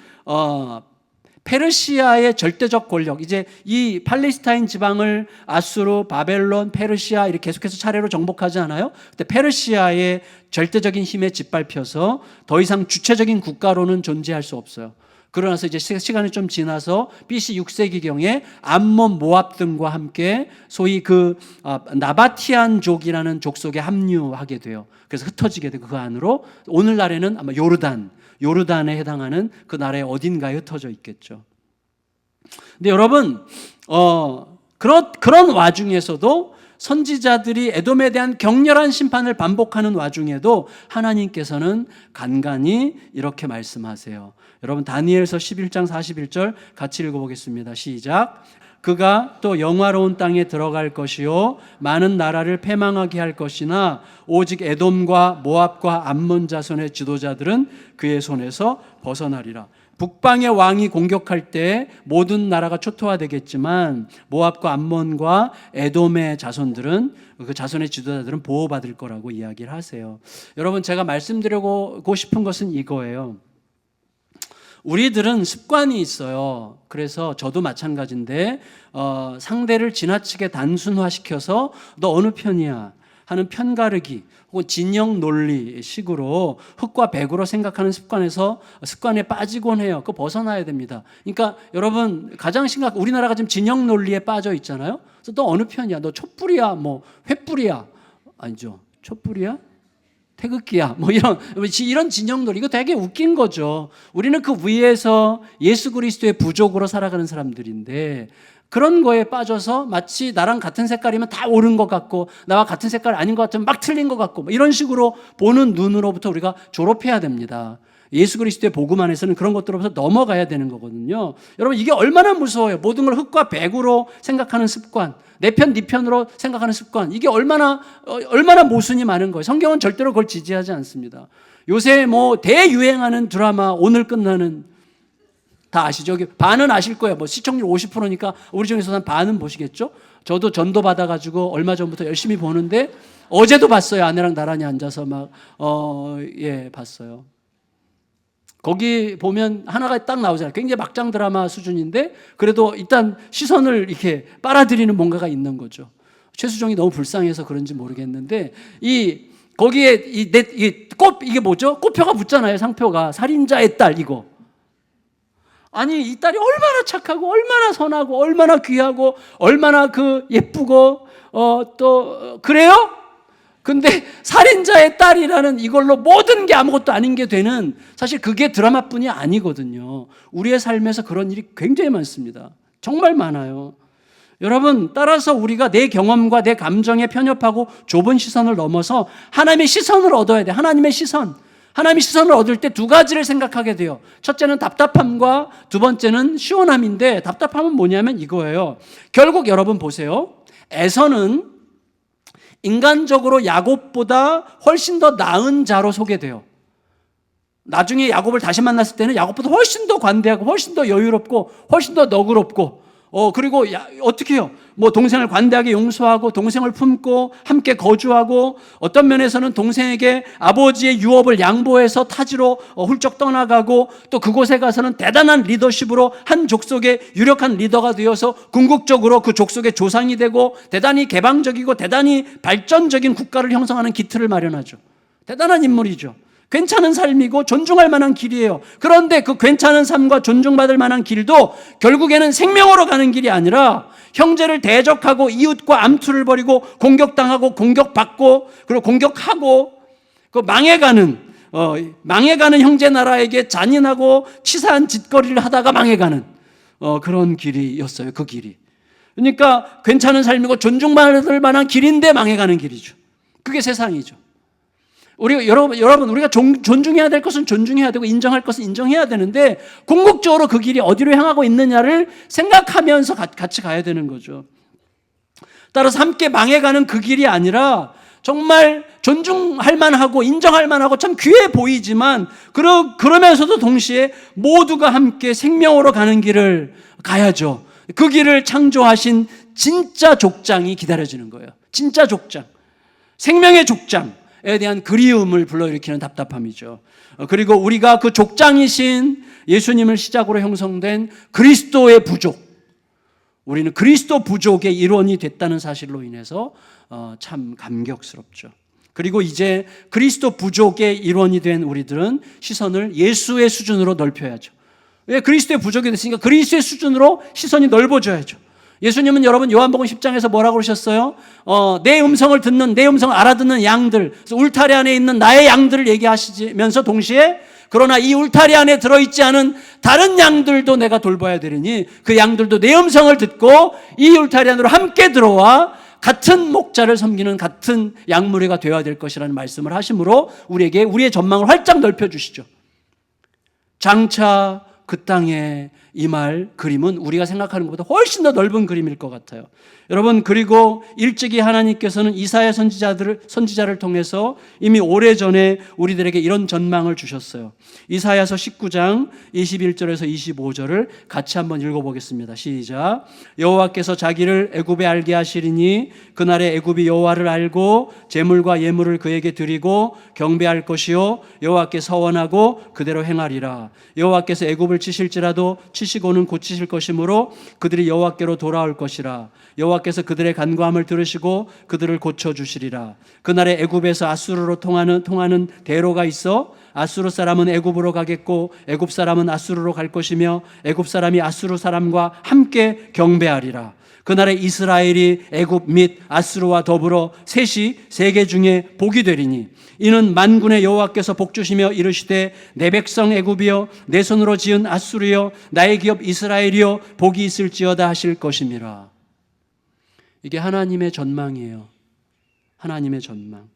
페르시아의 절대적 권력, 이제 이 팔레스타인 지방을 아수르, 바벨론, 페르시아 이렇게 계속해서 차례로 정복하지 않아요? 근데 페르시아의 절대적인 힘에 짓밟혀서 더 이상 주체적인 국가로는 존재할 수 없어요. 그러나서 이제 시간이 좀 지나서 BC 6세기경에 암몬, 모압 등과 함께 소위 그 나바티안족이라는 족속에 합류하게 돼요. 그래서 흩어지게 되고 그 안으로 오늘날에는 아마 요르단에 해당하는 그 나라의 어딘가에 흩어져 있겠죠. 근데 여러분, 그런 와중에서도 선지자들이 에돔에 대한 격렬한 심판을 반복하는 와중에도 하나님께서는 간간히 이렇게 말씀하세요. 여러분, 다니엘서 11장 41절 같이 읽어보겠습니다. 시작. 그가 또 영화로운 땅에 들어갈 것이요 많은 나라를 패망하게 할 것이나 오직 에돔과 모압과 암몬 자손의 지도자들은 그의 손에서 벗어나리라. 북방의 왕이 공격할 때 모든 나라가 초토화되겠지만 모압과 암몬과 에돔의 자손들은, 그 자손의 지도자들은 보호받을 거라고 이야기를 하세요. 여러분, 제가 말씀드리고 싶은 것은 이거예요. 우리들은 습관이 있어요. 그래서 저도 마찬가지인데 상대를 지나치게 단순화시켜서 너 어느 편이야 하는 편가르기 혹은 진영 논리 식으로 흑과 백으로 생각하는 습관에 빠지곤 해요. 그거 벗어나야 됩니다. 그러니까 여러분, 가장 우리나라가 지금 진영 논리에 빠져 있잖아요. 그래서 너 어느 편이야? 너 촛불이야? 뭐 횃불이야? 아니죠. 촛불이야? 태극기야? 뭐 이런 진영 논리, 이거 되게 웃긴 거죠. 우리는 그 위에서 예수 그리스도의 부족으로 살아가는 사람들인데 그런 거에 빠져서 마치 나랑 같은 색깔이면 다 옳은 것 같고 나와 같은 색깔 아닌 것 같으면 막 틀린 것 같고 이런 식으로 보는 눈으로부터 우리가 졸업해야 됩니다. 예수 그리스도의 복음 안에서는 그런 것들로부터 넘어가야 되는 거거든요. 여러분, 이게 얼마나 무서워요. 모든 걸 흑과 백으로 생각하는 습관, 내 편, 네 편으로 생각하는 습관, 이게 얼마나 모순이 많은 거예요. 성경은 절대로 그걸 지지하지 않습니다. 요새 뭐 대유행하는 드라마 오늘 끝나는, 다 아시죠? 반은 아실 거예요. 뭐 시청률 50%니까 우리 중에서 한 반은 보시겠죠? 저도 전도 받아가지고 얼마 전부터 열심히 보는데 어제도 봤어요. 아내랑 나란히 앉아서 봤어요. 거기 보면 하나가 딱 나오잖아요. 굉장히 막장 드라마 수준인데 그래도 일단 시선을 이렇게 빨아들이는 뭔가가 있는 거죠. 최수종이 너무 불쌍해서 그런지 모르겠는데 거기에 이게 뭐죠? 꽃표가 붙잖아요. 상표가 살인자의 딸 이거. 아니, 이 딸이 얼마나 착하고 얼마나 선하고 얼마나 귀하고 얼마나 예쁘고 또 그래요? 근데 살인자의 딸이라는 이걸로 모든 게 아무것도 아닌 게 되는, 사실 그게 드라마뿐이 아니거든요. 우리의 삶에서 그런 일이 굉장히 많습니다. 정말 많아요. 여러분, 따라서 우리가 내 경험과 내 감정에 편협하고 좁은 시선을 넘어서 하나님의 시선을 얻어야 돼. 하나님의 시선을 얻을 때 두 가지를 생각하게 돼요. 첫째는 답답함과 두 번째는 시원함인데, 답답함은 뭐냐면 이거예요. 결국 여러분 보세요. 에서는 인간적으로 야곱보다 훨씬 더 나은 자로 소개돼요. 나중에 야곱을 다시 만났을 때는 야곱보다 훨씬 더 관대하고 훨씬 더 여유롭고 훨씬 더 너그럽고 그리고 어떻게 해요? 뭐 동생을 관대하게 용서하고 동생을 품고 함께 거주하고 어떤 면에서는 동생에게 아버지의 유업을 양보해서 타지로 훌쩍 떠나가고 또 그곳에 가서는 대단한 리더십으로 한 족속의 유력한 리더가 되어서 궁극적으로 그 족속의 조상이 되고 대단히 개방적이고 대단히 발전적인 국가를 형성하는 기틀을 마련하죠. 대단한 인물이죠. 괜찮은 삶이고 존중할 만한 길이에요. 그런데 그 괜찮은 삶과 존중받을 만한 길도 결국에는 생명으로 가는 길이 아니라 형제를 대적하고 이웃과 암투를 벌이고 공격당하고 공격받고 그리고 공격하고 망해가는 형제 나라에게 잔인하고 치사한 짓거리를 하다가 망해가는 그런 길이었어요. 그 길이. 그러니까 괜찮은 삶이고 존중받을 만한 길인데 망해가는 길이죠. 그게 세상이죠. 여러분, 우리가 존중해야 될 것은 존중해야 되고 인정할 것은 인정해야 되는데 궁극적으로 그 길이 어디로 향하고 있느냐를 생각하면서 같이 가야 되는 거죠. 따라서 함께 망해가는 그 길이 아니라 정말 존중할 만하고 인정할 만하고 참 귀해 보이지만 그러면서도 동시에 모두가 함께 생명으로 가는 길을 가야죠. 그 길을 창조하신 진짜 족장이 기다려지는 거예요. 진짜 족장. 생명의 족장. 에 대한 그리움을 불러일으키는 답답함이죠. 그리고 우리가 그 족장이신 예수님을 시작으로 형성된 그리스도의 부족, 우리는 그리스도 부족의 일원이 됐다는 사실로 인해서 참 감격스럽죠. 그리고 이제 그리스도 부족의 일원이 된 우리들은 시선을 예수의 수준으로 넓혀야죠. 왜? 그리스도의 부족이 됐으니까 그리스도의 수준으로 시선이 넓어져야죠. 예수님은 여러분 요한복음 10장에서 뭐라고 그러셨어요? 내 음성을 알아듣는 양들, 그래서 울타리 안에 있는 나의 양들을 얘기하시면서 동시에 그러나 이 울타리 안에 들어있지 않은 다른 양들도 내가 돌봐야 되리니 그 양들도 내 음성을 듣고 이 울타리 안으로 함께 들어와 같은 목자를 섬기는 같은 양무리가 되어야 될 것이라는 말씀을 하심으로 우리에게 우리의 전망을 활짝 넓혀주시죠. 장차 그 땅에 임할 그림은 우리가 생각하는 것보다 훨씬 더 넓은 그림일 것 같아요. 여러분, 그리고 일찍이 하나님께서는 이사야 선지자를 통해서 이미 오래전에 우리들에게 이런 전망을 주셨어요. 이사야서 19장 21절에서 25절을 같이 한번 읽어보겠습니다. 시작. 여호와께서 자기를 애굽에 알게 하시리니 그날에 애굽이 여호와를 알고 제물과 예물을 그에게 드리고 경배할 것이요 여호와께 서원하고 그대로 행하리라. 여호와께서 애굽을 치실지라도 치시고는 고치실 것이므로 그들이 여호와께로 돌아올 것이라. 여호와께서 그들의 간구함을 들으시고 그들을 고쳐주시리라. 그날에 애굽에서 아수르로 통하는 대로가 있어 아수르 사람은 애굽으로 가겠고 애굽 사람은 아수르로 갈 것이며 애굽 사람이 아수르 사람과 함께 경배하리라. 그날에 이스라엘이 애굽 및 아수르와 더불어 셋이 세계 중에 복이 되리니 이는 만군의 여호와께서 복주시며 이르시되 내 백성 애굽이여 내 손으로 지은 아수르여 나의 기업 이스라엘이여 복이 있을지어다 하실 것임이라. 이게 하나님의 전망이에요. 하나님의 전망.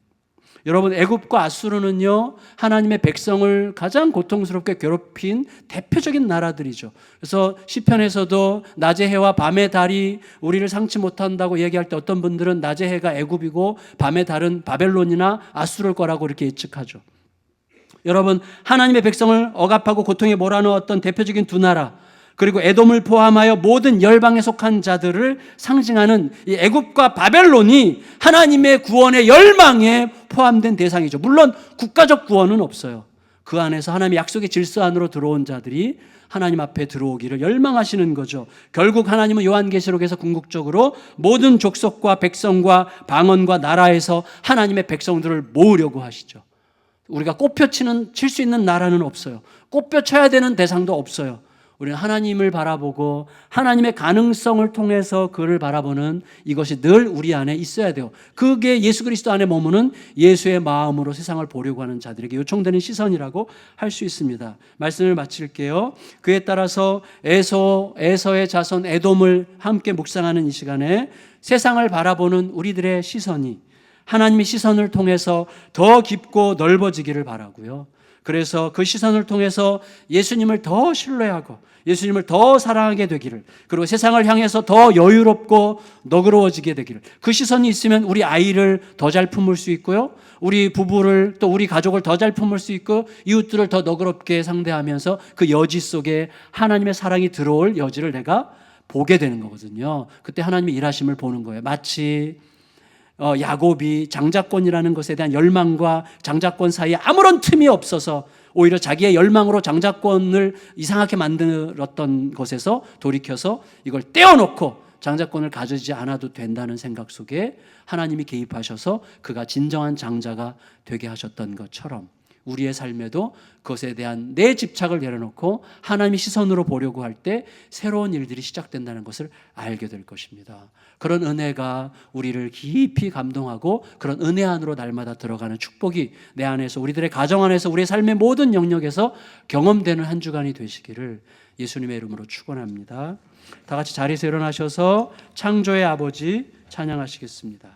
여러분, 애굽과 아수르는요 하나님의 백성을 가장 고통스럽게 괴롭힌 대표적인 나라들이죠. 그래서 시편에서도 낮의 해와 밤의 달이 우리를 상치 못한다고 얘기할 때 어떤 분들은 낮의 해가 애굽이고 밤의 달은 바벨론이나 아수르일 거라고 이렇게 예측하죠. 여러분, 하나님의 백성을 억압하고 고통에 몰아넣었던 대표적인 두 나라, 그리고 에돔을 포함하여 모든 열방에 속한 자들을 상징하는 이 애굽과 바벨론이 하나님의 구원의 열망에 포함된 대상이죠. 물론 국가적 구원은 없어요. 그 안에서 하나님의 약속의 질서 안으로 들어온 자들이 하나님 앞에 들어오기를 열망하시는 거죠. 결국 하나님은 요한계시록에서 궁극적으로 모든 족속과 백성과 방언과 나라에서 하나님의 백성들을 모으려고 하시죠. 우리가 칠 수 있는 나라는 없어요. 꽃뼈 쳐야 되는 대상도 없어요. 우리는 하나님을 바라보고 하나님의 가능성을 통해서 그를 바라보는 이것이 늘 우리 안에 있어야 돼요. 그게 예수 그리스도 안에 머무는 예수의 마음으로 세상을 보려고 하는 자들에게 요청되는 시선이라고 할 수 있습니다. 말씀을 마칠게요. 그에 따라서 에서의 자손 에돔을 함께 묵상하는 이 시간에 세상을 바라보는 우리들의 시선이 하나님의 시선을 통해서 더 깊고 넓어지기를 바라고요. 그래서 그 시선을 통해서 예수님을 더 신뢰하고 예수님을 더 사랑하게 되기를, 그리고 세상을 향해서 더 여유롭고 너그러워지게 되기를, 그 시선이 있으면 우리 아이를 더 잘 품을 수 있고요, 우리 부부를 또 우리 가족을 더 잘 품을 수 있고 이웃들을 더 너그럽게 상대하면서 그 여지 속에 하나님의 사랑이 들어올 여지를 내가 보게 되는 거거든요. 그때 하나님의 일하심을 보는 거예요. 마치 야곱이 장자권이라는 것에 대한 열망과 장자권 사이에 아무런 틈이 없어서 오히려 자기의 열망으로 장자권을 이상하게 만들었던 것에서 돌이켜서 이걸 떼어놓고 장자권을 가지지 않아도 된다는 생각 속에 하나님이 개입하셔서 그가 진정한 장자가 되게 하셨던 것처럼 우리의 삶에도 그것에 대한 내 집착을 내려놓고 하나님의 시선으로 보려고 할 때 새로운 일들이 시작된다는 것을 알게 될 것입니다. 그런 은혜가 우리를 깊이 감동하고 그런 은혜 안으로 날마다 들어가는 축복이 내 안에서, 우리들의 가정 안에서, 우리의 삶의 모든 영역에서 경험되는 한 주간이 되시기를 예수님의 이름으로 축원합니다. 다 같이 자리에서 일어나셔서 창조의 아버지 찬양하시겠습니다.